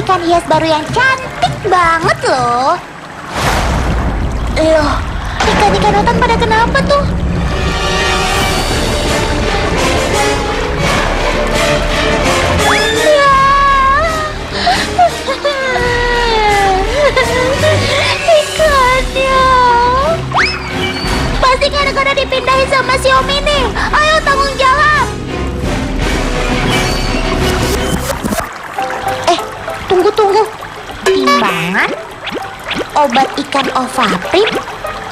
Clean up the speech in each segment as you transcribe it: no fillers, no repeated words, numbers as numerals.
ikan hias baru yang cantik banget loh. Loh, ikan-ikan hutan pada kenapa tuh? Ya. Ikannya pasti gara-gara dipindahin sama si Om ini. Ayo tanggung jawab. Tunggu. Timbangan, obat ikan Ovaprin,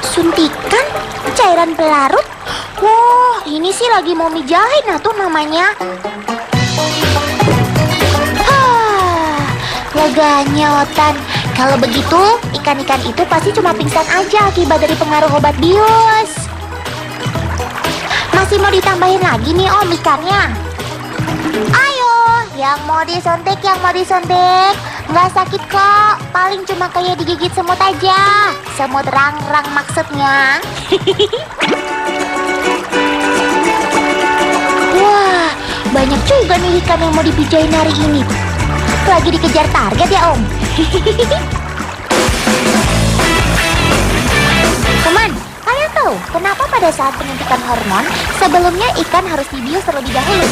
suntikan, cairan pelarut. Wah, ini sih lagi mau mijahin tuh namanya. Leganya, Otan. Kalau begitu, ikan-ikan itu pasti cuma pingsan aja akibat dari pengaruh obat bius. Masih mau ditambahin lagi nih Om ikannya. Ayo, yang mau disuntik. Nggak sakit kok, paling cuma kayak digigit semut aja. Semut rang-rang maksudnya. Wah, banyak juga nih ikan yang mau dipijain hari ini. Lagi dikejar target ya Om. Teman, kalian tahu kenapa pada saat penyuntikan hormon sebelumnya ikan harus dibius terlebih dahulu?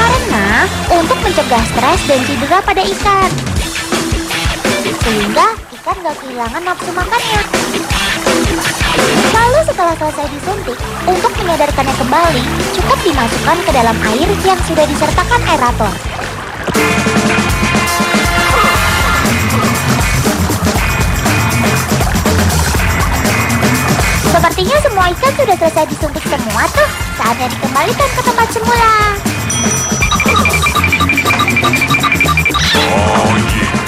Karena untuk mencegah stres dan cedera pada ikan, sehingga ikan gak kehilangan nafsu makannya. Lalu setelah selesai disuntik, untuk menyadarkannya kembali, cukup dimasukkan ke dalam air yang sudah disertakan aerator. Sepertinya semua ikan sudah selesai disuntik semua tuh. Saatnya dikembalikan ke tempat semula.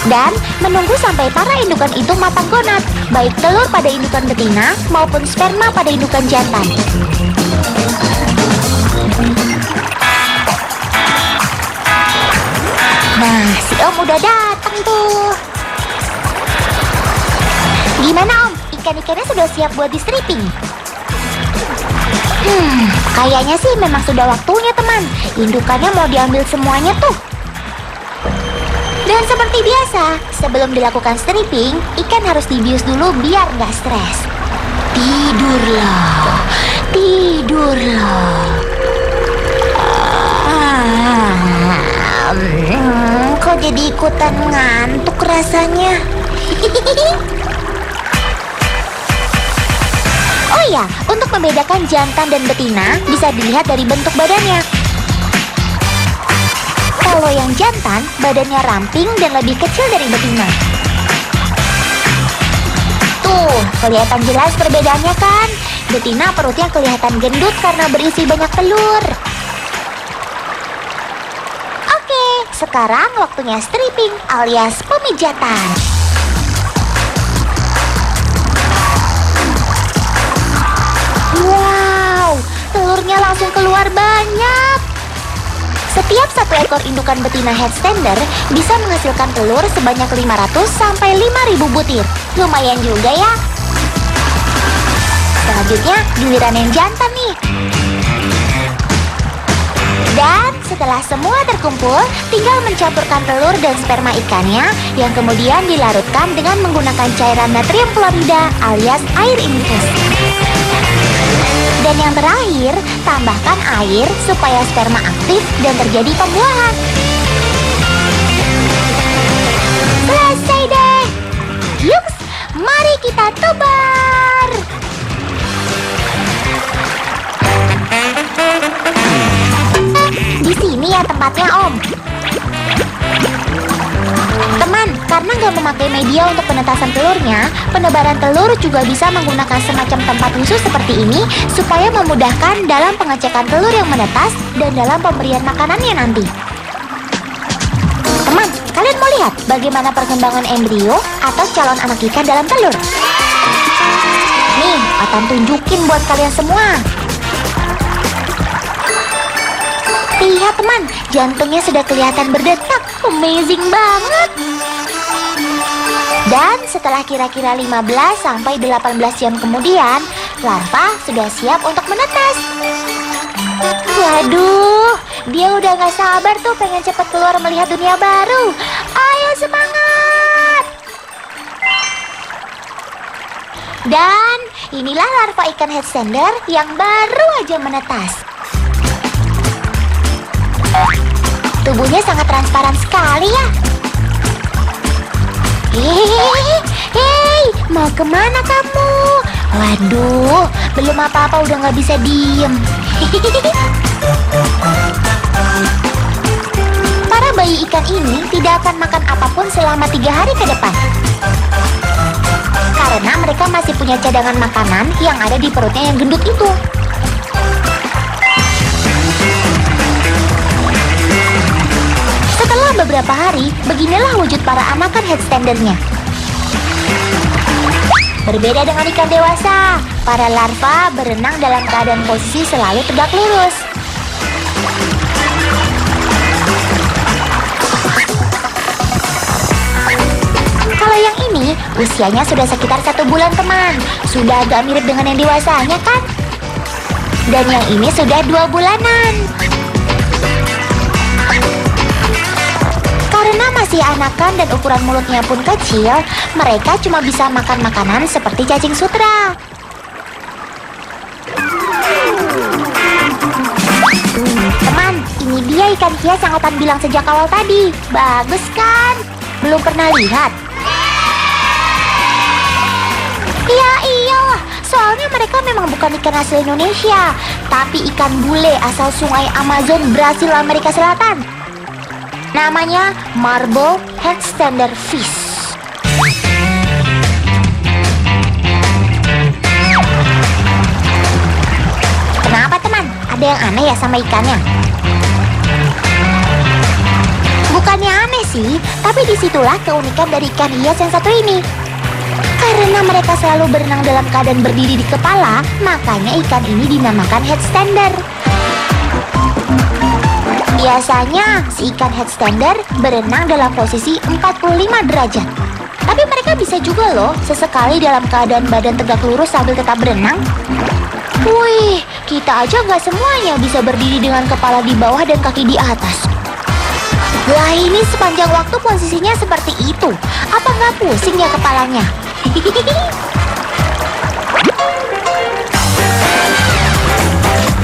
Dan menunggu sampai para indukan itu matang gonat, baik telur pada indukan betina maupun sperma pada indukan jantan. Nah, si Om udah datang tuh. Gimana Om? Ikan-ikannya sudah siap buat di stripping? Kayaknya sih memang sudah waktunya teman. Indukannya mau diambil semuanya tuh. Dan seperti biasa, sebelum dilakukan stripping, ikan harus dibius dulu biar nggak stres. Tidurlah. Kok jadi ikutan ngantuk rasanya? Oh iya, untuk membedakan jantan dan betina bisa dilihat dari bentuk badannya. Kalau yang jantan, badannya ramping dan lebih kecil dari betina. Tuh, kelihatan jelas perbedaannya kan? Betina perutnya kelihatan gendut karena berisi banyak telur. Oke, sekarang waktunya stripping alias pemijatan. Wow, telurnya langsung keluar banyak. Setiap satu ekor indukan betina headstander bisa menghasilkan telur sebanyak 500 sampai 5.000 butir. Lumayan juga ya. Selanjutnya giliran yang jantan nih. Dan setelah semua terkumpul, tinggal mencampurkan telur dan sperma ikannya yang kemudian dilarutkan dengan menggunakan cairan natrium klorida alias air infus. Dan yang terakhir, tambahkan air supaya sperma aktif dan terjadi pembuahan. Selesai deh. Yuks, mari kita tebar. Di sini ya tempatnya Om. Teman, karena nggak memakai media untuk penetasan telurnya, penebaran telur juga bisa menggunakan semacam tempat khusus seperti ini supaya memudahkan dalam pengecekan telur yang menetas dan dalam pemberian makanannya nanti. Teman, kalian mau lihat bagaimana perkembangan embrio atau calon anak ikan dalam telur? Nih, Otan tunjukin buat kalian semua. Lihat teman, jantungnya sudah kelihatan berdetak. Amazing banget. Dan setelah kira-kira 15 sampai 18 jam kemudian, larva sudah siap untuk menetas. Waduh, Dia udah gak sabar tuh pengen cepet keluar melihat dunia baru. Ayo semangat! Dan inilah larva ikan headstander yang baru aja menetas. Tubuhnya sangat transparan sekali ya. Hei, mau kemana kamu? Waduh, belum apa-apa udah gak bisa diem. Para bayi ikan ini tidak akan makan apapun selama 3 hari ke depan. Karena mereka masih punya cadangan makanan yang ada di perutnya yang gendut itu. Setelah beberapa hari, beginilah wujud para anakan headstandernya. Berbeda dengan ikan dewasa, para larva berenang dalam keadaan posisi selalu tegak lurus. Kalau yang ini, usianya sudah sekitar 1 bulan teman. Sudah agak mirip dengan yang dewasanya kan? Dan yang ini sudah 2 bulanan. Karena masih anakan dan ukuran mulutnya pun kecil, mereka cuma bisa makan makanan seperti cacing sutra. Teman, ini dia ikan hias yang Otan bilang sejak awal tadi. Bagus kan? Belum pernah lihat? Ya iyalah, soalnya mereka memang bukan ikan asli Indonesia, tapi ikan bule asal sungai Amazon, Brasil, Amerika Selatan. Namanya marble headstander fish. Kenapa teman? Ada yang aneh ya sama ikannya? Bukannya aneh sih, tapi disitulah keunikan dari ikan hias yang satu ini. Karena mereka selalu berenang dalam keadaan berdiri di kepala, makanya ikan ini dinamakan headstander. Biasanya, si ikan headstander berenang dalam posisi 45 derajat. Tapi mereka bisa juga loh, sesekali dalam keadaan badan tegak lurus sambil tetap berenang. Wih, kita aja nggak semuanya bisa berdiri dengan kepala di bawah dan kaki di atas. Lah ini sepanjang waktu posisinya seperti itu. Apa nggak pusing ya kepalanya?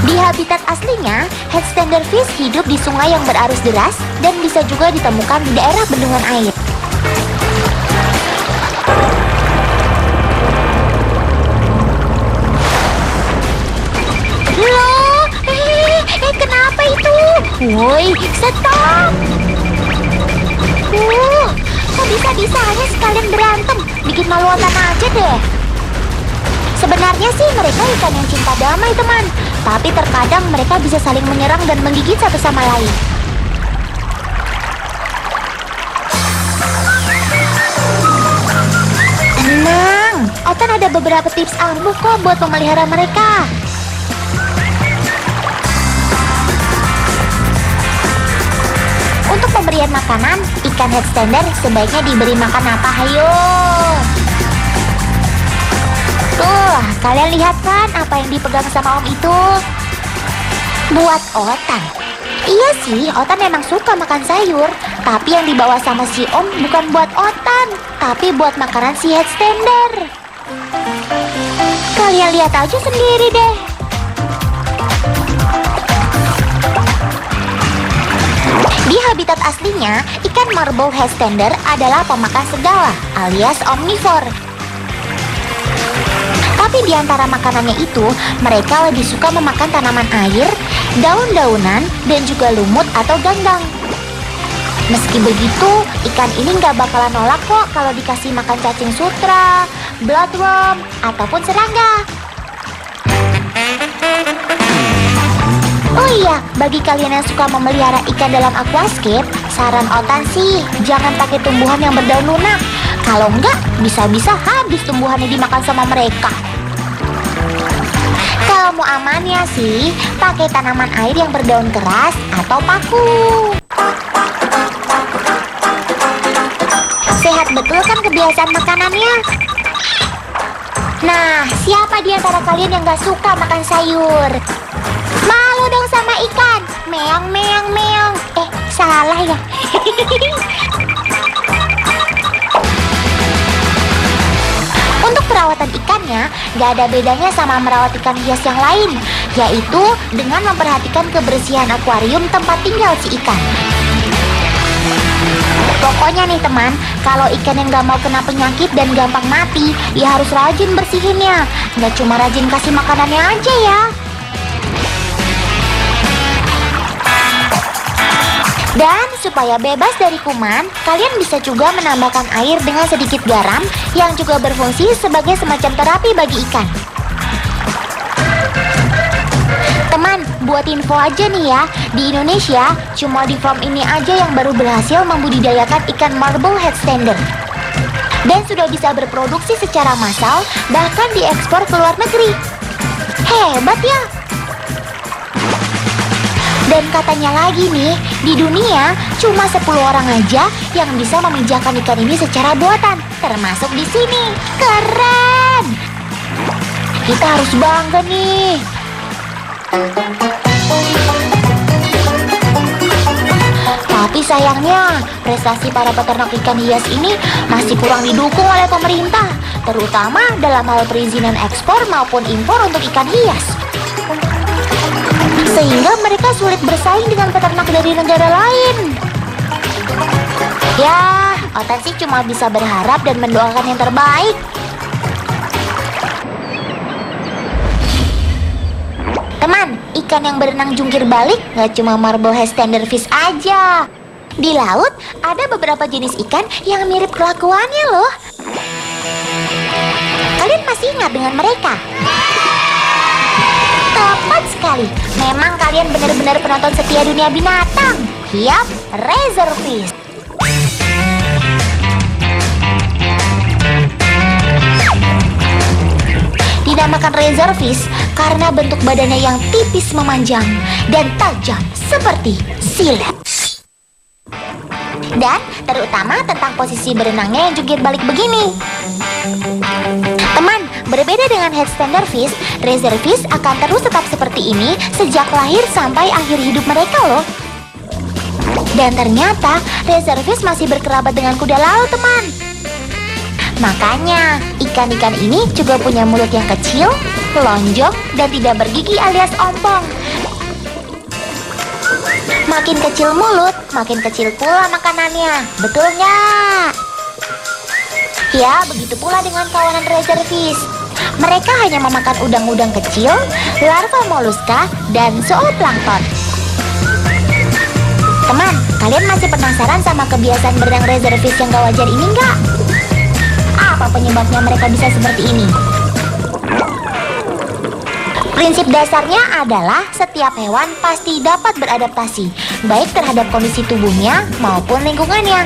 Di habitat aslinya, headstander fish hidup di sungai yang berarus deras dan bisa juga ditemukan di daerah bendungan air. Loh, kenapa itu? Woi, stop! Kok bisa-bisanya sekalian berantem? Bikin malu Otan aja deh. Sebenarnya sih mereka ikan yang cinta damai teman, tapi terkadang mereka bisa saling menyerang dan menggigit satu sama lain. Tenang, Otan ada beberapa tips ampuh kok buat memelihara mereka. Untuk pemberian makanan, ikan headstander sebaiknya diberi makan apa? Hayo! Tuh, kalian lihat kan apa yang dipegang sama Om itu? Buat Otan. Iya sih, Otan memang suka makan sayur. Tapi yang dibawa sama si Om bukan buat Otan, tapi buat makanan si headstander. Kalian lihat aja sendiri deh. Di habitat aslinya, ikan marble headstander adalah pemakan segala, alias omnivore. Tapi di antara makanannya itu, mereka lebih suka memakan tanaman air, daun-daunan, dan juga lumut atau ganggang. Meski begitu, ikan ini nggak bakalan nolak kok kalau dikasih makan cacing sutra, bloodworm, ataupun serangga. Oh iya, bagi kalian yang suka memelihara ikan dalam aquascape, saran Otan sih, jangan pakai tumbuhan yang berdaun lunak. Kalau enggak, bisa-bisa habis tumbuhannya dimakan sama mereka. Kalau mau amannya sih, pakai tanaman air yang berdaun keras atau paku. Sehat betul kan kebiasaan makanannya? Nah, siapa di antara kalian yang gak suka makan sayur? Malu dong sama ikan, meong-meong. Gak ada bedanya sama merawat ikan hias yang lain, yaitu dengan memperhatikan kebersihan akuarium tempat tinggal si ikan. Pokoknya nih teman, kalau ikan yang gak mau kena penyakit dan gampang mati, ya harus rajin bersihinnya. Gak cuma rajin kasih makanannya aja ya. Dan supaya bebas dari kuman, kalian bisa juga menambahkan air dengan sedikit garam yang juga berfungsi sebagai semacam terapi bagi ikan. Teman, buat info aja nih ya, di Indonesia cuma di farm ini aja yang baru berhasil membudidayakan ikan marble headstander. Dan sudah bisa berproduksi secara massal, bahkan diekspor ke luar negeri. Hebat ya! Dan katanya lagi nih, di dunia cuma 10 orang aja yang bisa memijahkan ikan ini secara buatan, termasuk di sini. Keren! Kita harus bangga nih. Tapi sayangnya, prestasi para peternak ikan hias ini masih kurang didukung oleh pemerintah, terutama dalam hal perizinan ekspor maupun impor untuk ikan hias. Sehingga mereka sulit bersaing dengan peternak dari negara lain. Ya, Otan sih cuma bisa berharap dan mendoakan yang terbaik. Teman, ikan yang berenang jungkir balik gak cuma marble headstander fish aja. Di laut ada beberapa jenis ikan yang mirip kelakuannya loh. Kalian masih ingat dengan mereka? Tepat sekali, memang kalian benar-benar penonton setia dunia binatang. Yap, razorfish. Dinamakan razorfish karena bentuk badannya yang tipis memanjang dan tajam seperti silet. Dan terutama tentang posisi berenangnya yang jungkir balik begini. Teman, berbeda dengan headstander fish, razorfish akan terus tetap seperti ini sejak lahir sampai akhir hidup mereka loh. Dan ternyata razorfish masih berkerabat dengan kuda laut, teman. Makanya, ikan-ikan ini juga punya mulut yang kecil, lonjong, dan tidak bergigi alias ompong. Makin kecil mulut, makin kecil pula makanannya. Betul nggak? Ya, begitu pula dengan kawanan razorfish. Mereka hanya memakan udang-udang kecil, larva moluska, dan zooplankton. Teman, kalian masih penasaran sama kebiasaan berenang razorfish yang gak wajar ini nggak? Apa penyebabnya mereka bisa seperti ini? Prinsip dasarnya adalah setiap hewan pasti dapat beradaptasi, baik terhadap kondisi tubuhnya maupun lingkungannya.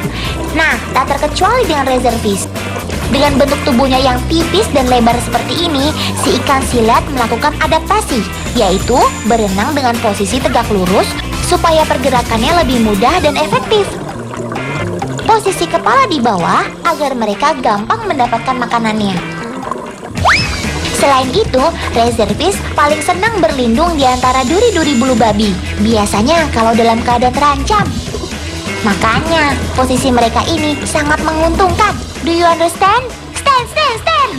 Nah, tak terkecuali dengan razorfish. Dengan bentuk tubuhnya yang tipis dan lebar seperti ini, si ikan silet melakukan adaptasi, yaitu berenang dengan posisi tegak lurus supaya pergerakannya lebih mudah dan efektif. Posisi kepala di bawah agar mereka gampang mendapatkan makanannya. Selain itu, razorfish paling senang berlindung di antara duri-duri bulu babi, biasanya kalau dalam keadaan terancam. Makanya, posisi mereka ini sangat menguntungkan. Do you understand? Stand, stand, stand!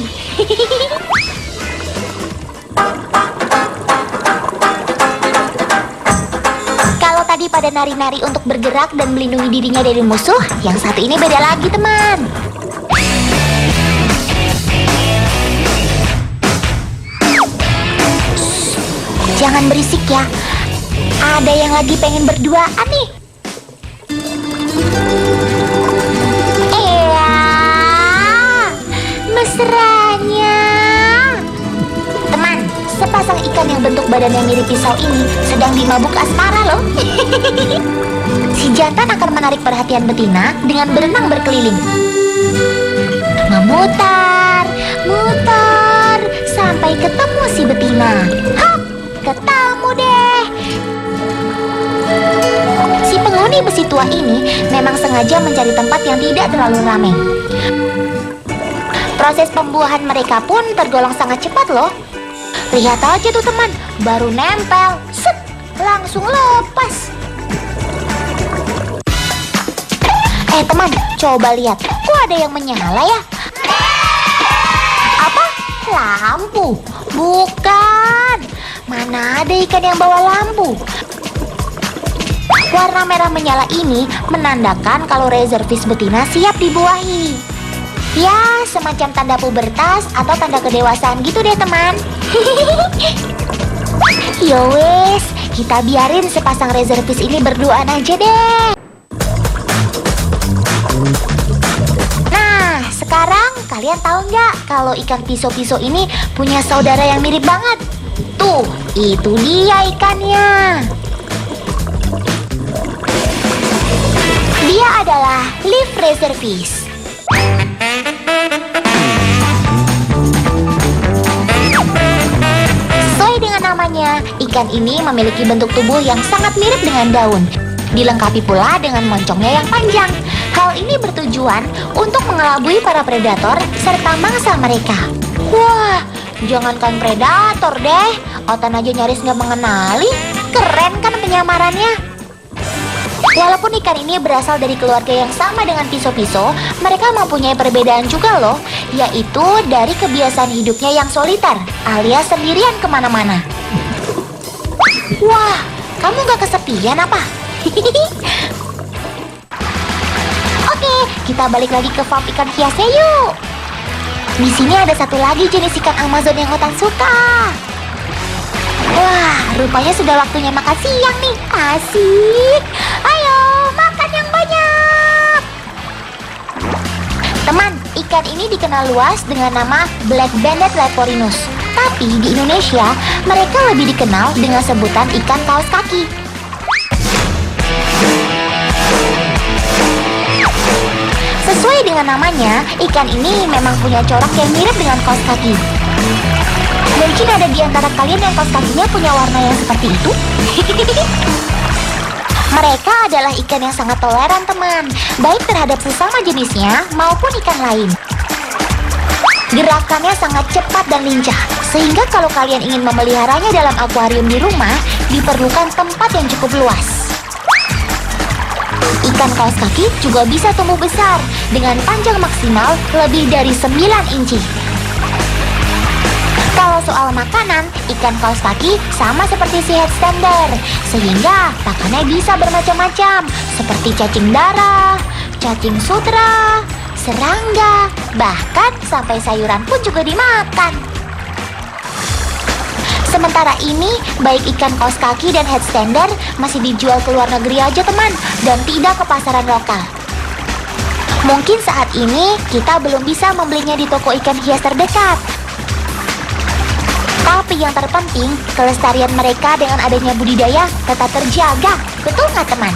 Kalau tadi pada nari-nari untuk bergerak dan melindungi dirinya dari musuh, yang satu ini beda lagi, teman. Jangan berisik ya. Ada yang lagi pengen berduaan nih. Mesranya. Teman, sepasang ikan yang bentuk badannya mirip pisau ini sedang dimabuk asmara loh. Si jantan akan menarik perhatian betina dengan berenang berkeliling, memutar, mutar sampai ketemu si betina. Hop, ketemu deh. Si penghuni besi tua ini memang sengaja mencari tempat yang tidak terlalu ramai. Proses pembuahan mereka pun tergolong sangat cepat loh. Lihat aja tuh teman, baru nempel, set, langsung lepas. Teman, coba lihat, kok ada yang menyala ya? Apa? lampu? Bukan. Mana ada ikan yang bawa lampu? Warna merah menyala ini menandakan kalau reservis betina siap dibuahi. Ya, semacam tanda pubertas atau tanda kedewasaan gitu deh teman. Yo wes, kita biarin sepasang reservis ini berduaan aja deh. Nah, sekarang kalian tahu nggak kalau ikan piso-piso ini punya saudara yang mirip banget? Tuh, itu dia ikannya. Dia adalah leaf reservis. Sesuai dengan namanya, ikan ini memiliki bentuk tubuh yang sangat mirip dengan daun. Dilengkapi pula dengan moncongnya yang panjang. Hal ini bertujuan untuk mengelabui para predator serta mangsa mereka. Wah, jangankan predator deh, Otan aja nyaris nggak mengenali. Keren kan penyamarannya? Walaupun ikan ini berasal dari keluarga yang sama dengan piso-piso, mereka mempunyai perbedaan juga loh, yaitu dari kebiasaan hidupnya yang soliter, alias sendirian kemana-mana. Wah, kamu gak kesepian apa? Oke, kita balik lagi ke farm ikan hiasnya yuk. Di sini ada satu lagi jenis ikan Amazon yang Otan suka. Wah, rupanya sudah waktunya makan siang nih. Asik. Ayo, makan yang banyak. Teman, ikan ini dikenal luas dengan nama Black Banded Leporinus. Tapi di Indonesia, mereka lebih dikenal dengan sebutan ikan kaos kaki. Sesuai dengan namanya, ikan ini memang punya corak yang mirip dengan kaos kaki. Mungkin ada di antara kalian yang kaos kakinya punya warna yang seperti itu. Mereka adalah ikan yang sangat toleran teman, baik terhadap sesama jenisnya maupun ikan lain. Gerakannya sangat cepat dan lincah, sehingga kalau kalian ingin memeliharanya dalam akuarium di rumah, diperlukan tempat yang cukup luas. Ikan kaos kaki juga bisa tumbuh besar dengan panjang maksimal lebih dari 9 inci. Kalau soal makanan, ikan kaos kaki sama seperti si headstander, sehingga pakannya bisa bermacam-macam, seperti cacing darah, cacing sutra, serangga, bahkan sampai sayuran pun juga dimakan. Sementara ini, baik ikan kaos kaki dan headstander masih dijual ke luar negeri aja teman, dan tidak ke pasaran lokal. Mungkin saat ini kita belum bisa membelinya di toko ikan hias terdekat. Tapi yang terpenting, kelestarian mereka dengan adanya budidaya tetap terjaga. Betul nggak teman?